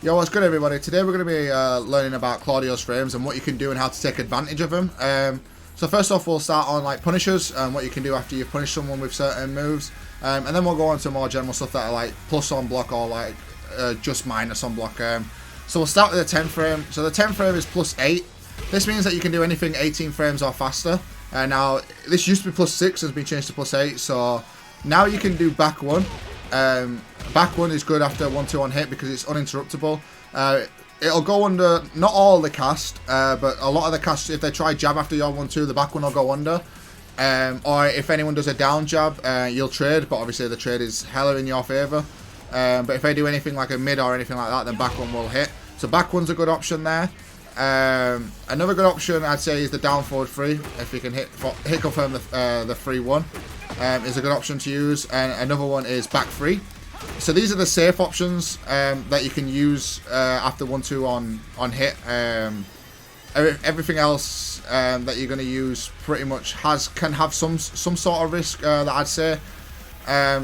Yo, what's good everybody? Today we're going to be learning about Claudio's frames and what you can do and how to take advantage of them. So first off, we'll start on like punishers and what you can do after you punish someone with certain moves. And then we'll go on to more general stuff that are like plus on block or like just minus on block. So we'll start with the 10 frame. So the 10 frame is plus 8. This means that you can do anything 18 frames or faster. Now, this used to be plus 6, has been changed to plus 8. So now you can do back 1. Back 1 is good after 1-2 on hit because it's uninterruptible. It'll go under, not all the cast, but a lot of the cast, if they try jab after your 1-2, the back 1 will go under. Or if anyone does a down jab, you'll trade, but obviously the trade is hella in your favour. But if they do anything like a mid or anything like that, then back 1 will hit. So back 1's a good option there. Another good option I'd say is the down forward 3. If you can hit confirm the 3-1, is a good option to use. And another one is back 3. So these are the safe options that you can use after 1-2 on hit. Everything else that you're going to use pretty much can have some sort of risk that I'd say.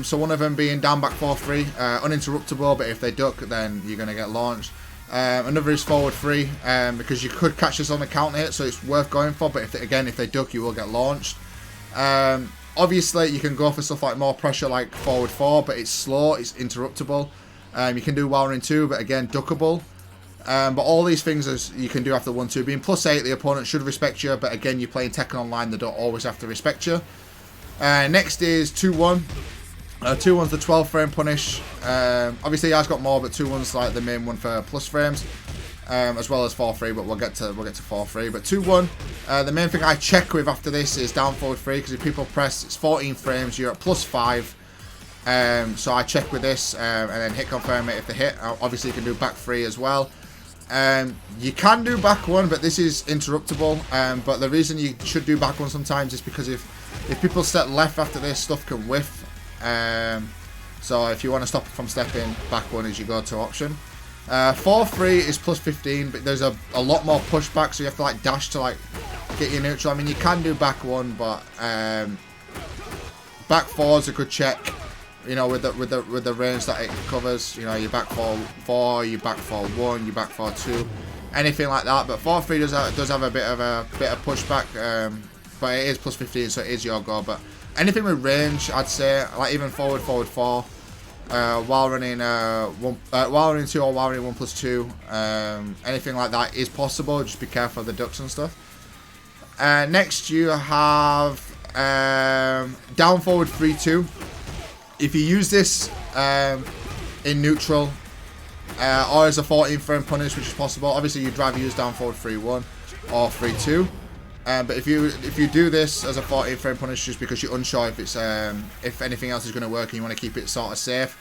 So one of them being down back 4-3, uninterruptible, but if they duck then you're going to get launched. Another is forward 3 because you could catch this on the counter hit, so it's worth going for, but if they duck you will get launched. Obviously, you can go for stuff like more pressure, like forward 4, but it's slow, it's interruptible. You can do wowering 2, but again, duckable. But all these things you can do after 1-2. Being plus 8, the opponent should respect you, but again, you're playing Tekken Online, they don't always have to respect you. Next is 2-1. 2-1's the 12 frame punish. Obviously, he has got more, but 2-1's like the main one for plus frames. As well as 4-3, but we'll get to 4-3. But 2-1, the main thing I check with after this is down forward 3, because if people press, it's 14 frames, you're at plus 5. So I check with this and then hit confirm it if they hit. Obviously, you can do back 3 as well. You can do back 1, but this is interruptible. But the reason you should do back 1 sometimes is because if people step left after this, stuff can whiff. So if you want to stop it from stepping, back 1 is your go-to option. 4-3 is plus 15, but there's a lot more pushback, so you have to like dash to like get your neutral. I mean, you can do back 1, but back 4 is a good check. You know, with the range that it covers. You know, you back 4, you back 4-1, you back 4-2, anything like that. But 4-3 does have a bit of pushback, but it is plus 15, so it is your go. But anything with range, I'd say, like even forward 4. While running 2 or while running 1+2, anything like that is possible. Just be careful of the ducks and stuff. Next you have down forward 3-2. If you use this in neutral or as a 14 frame punish, which is possible, obviously you'd rather use down forward 3-1 or 3-2. But if you do this as a 14 frame punish just because you're unsure if it's if anything else is going to work and you want to keep it sort of safe,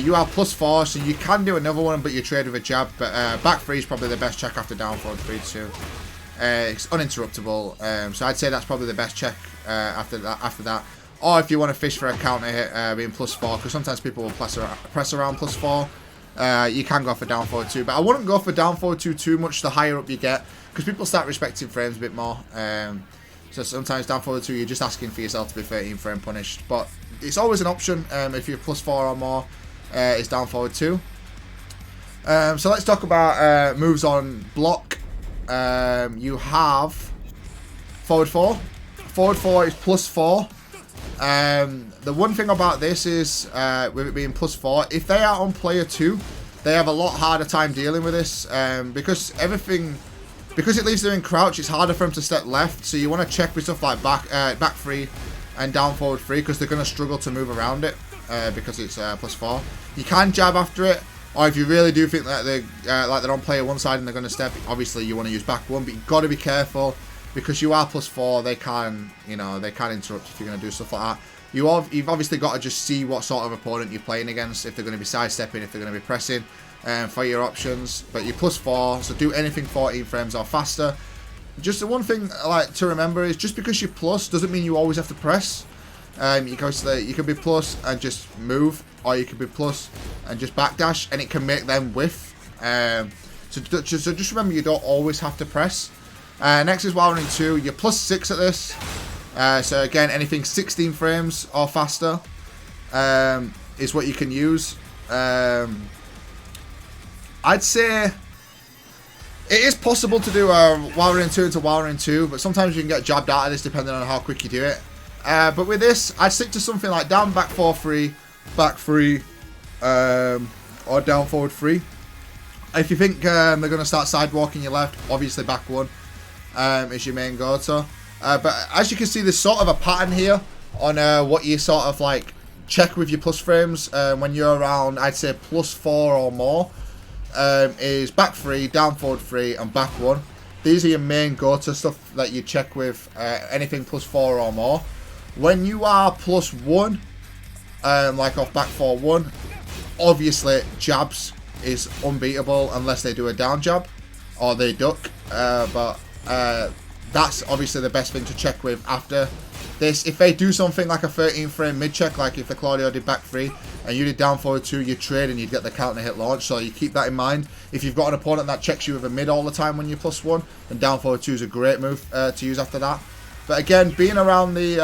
you are plus 4, so you can do another one, but you trade with a jab. But back 3 is probably the best check after down forward 3-2. It's uninterruptible, so I'd say that's probably the best check after that. Or if you want to fish for a counter hit, being plus 4, because sometimes people will press around plus 4. You can go for down forward 2, but I wouldn't go for down forward 2 too much the higher up you get, because people start respecting frames a bit more. So sometimes down forward 2, you're just asking for yourself to be 13 frame punished, but it's always an option if you're plus 4 or more. It's down forward 2. So let's talk about moves on block. You have forward 4. Forward 4 is plus 4. The one thing about this is, with it being plus 4, if they are on player 2, they have a lot harder time dealing with this, because it leaves them in crouch, it's harder for them to step left, so you want to check with stuff like back 3 and down forward 3, because they're going to struggle to move around it, because it's plus 4. You can jab after it, or if you really do think that they're on player 1 side and they're going to step, obviously you want to use back 1, but you've got to be careful, because you are plus 4, they can interrupt if you're going to do stuff like that. You've obviously got to just see what sort of opponent you're playing against, if they're going to be sidestepping, if they're going to be pressing, for your options. But you're plus 4, so do anything 14 frames or faster. Just the one thing like to remember is, just because you're plus doesn't mean you always have to press. You can be plus and just move, or you can be plus and just backdash, and it can make them whiff. So just remember, you don't always have to press. Next is while running 2, you're plus 6 at this. So again, anything 16 frames or faster is what you can use. I'd say it is possible to do a while we're in 2 into while we're in 2, but sometimes you can get jabbed out of this depending on how quick you do it. But with this, I'd stick to something like down, back 4, 3, back 3, or down, forward 3. If you think they're going to start sidewalking your left, obviously back 1 is your main go-to. But as you can see, there's sort of a pattern here on what you sort of like check with your plus frames when you're around, I'd say plus 4 or more, is back 3, down, forward 3, and back 1. These are your main go-to stuff that you check with anything plus 4 or more. When you are plus 1, like off back 4, 1, obviously jabs is unbeatable unless they do a down jab or they duck. But that's obviously the best thing to check with after this. If they do something like a 13 frame mid check, like if the Claudio did back 3 and you did down forward 2, you trade and you'd get the counter hit launch. So you keep that in mind. If you've got an opponent that checks you with a mid all the time when you're plus 1, then down forward 2 is a great move to use after that. But again, being around the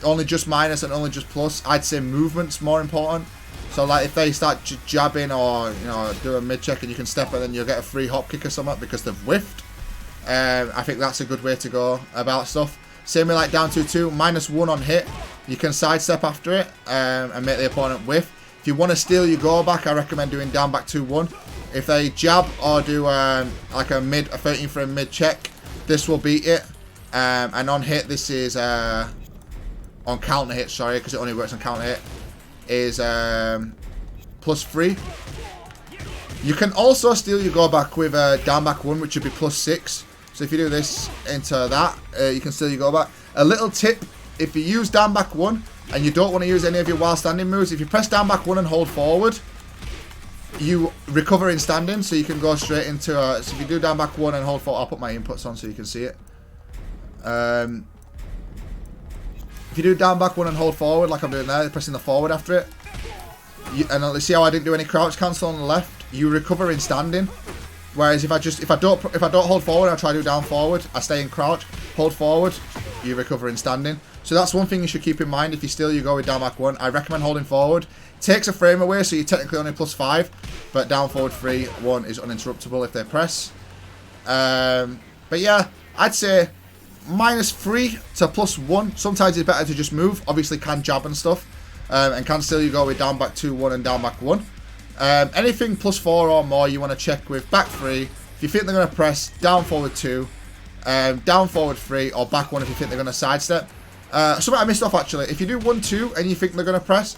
only just minus and only just plus, I'd say movement's more important. So like if they start jabbing or do a mid check and you can step it, then you'll get a free hop kick or something because they've whiffed. I think that's a good way to go about stuff. Same with like down 2-2, -1 on hit. You can sidestep after it and make the opponent whiff. If you want to steal your go back, I recommend doing down back 2-1. If they jab or do like a 13 frame mid check, this will beat it. And on hit, this is on counter hit, sorry, because it only works on counter hit, is +3. You can also steal your go back with down back 1, which would be +6. So if you do this into that, you can steal your go back. A little tip: if you use down back 1 and you don't want to use any of your while standing moves, if you press down back 1 and hold forward, you recover in standing, so you can go straight into. So if you do down back 1 and hold forward, I'll put my inputs on so you can see it. If you do down back 1 and hold forward like I'm doing there, pressing the forward after it, and see how I didn't do any crouch cancel on the left. You recover in standing. Whereas if I don't hold forward, I try to do down forward. I stay in crouch, hold forward, you recover in standing. So that's one thing you should keep in mind if you steal. You go with down back 1. I recommend holding forward. Takes a frame away, so you're technically only +5, but down forward 3, 1 is uninterruptible if they press. But yeah, I'd say -3 to +1. Sometimes it's better to just move. Obviously, can jab and stuff, and can still you go with down back 2, 1 and down back 1. Anything +4 or more, you want to check with back 3. If you think they're going to press, down forward 2, down forward 3, or back 1 if you think they're going to sidestep. Something I missed off actually. If you do 1-2 and you think they're going to press,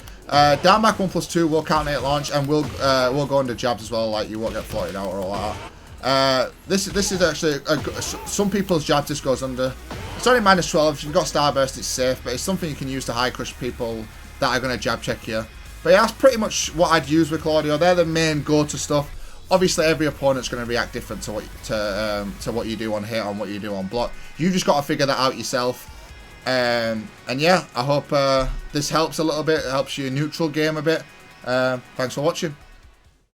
down back 1 +2 will counter hit launch and we'll go into jabs as well. Like you won't get floated out or all that. This is actually some people's jab just goes under. It's only -12. If you've got starburst, it's safe, but it's something you can use to high crush people that are going to jab check you. But yeah, that's pretty much what I'd use with Claudio. They're the main go-to stuff. Obviously, every opponent's going to react different to what you do on hit, on what you do on block. You just got to figure that out yourself. And yeah, I hope this helps a little bit. It helps you neutral game a bit. Thanks for watching.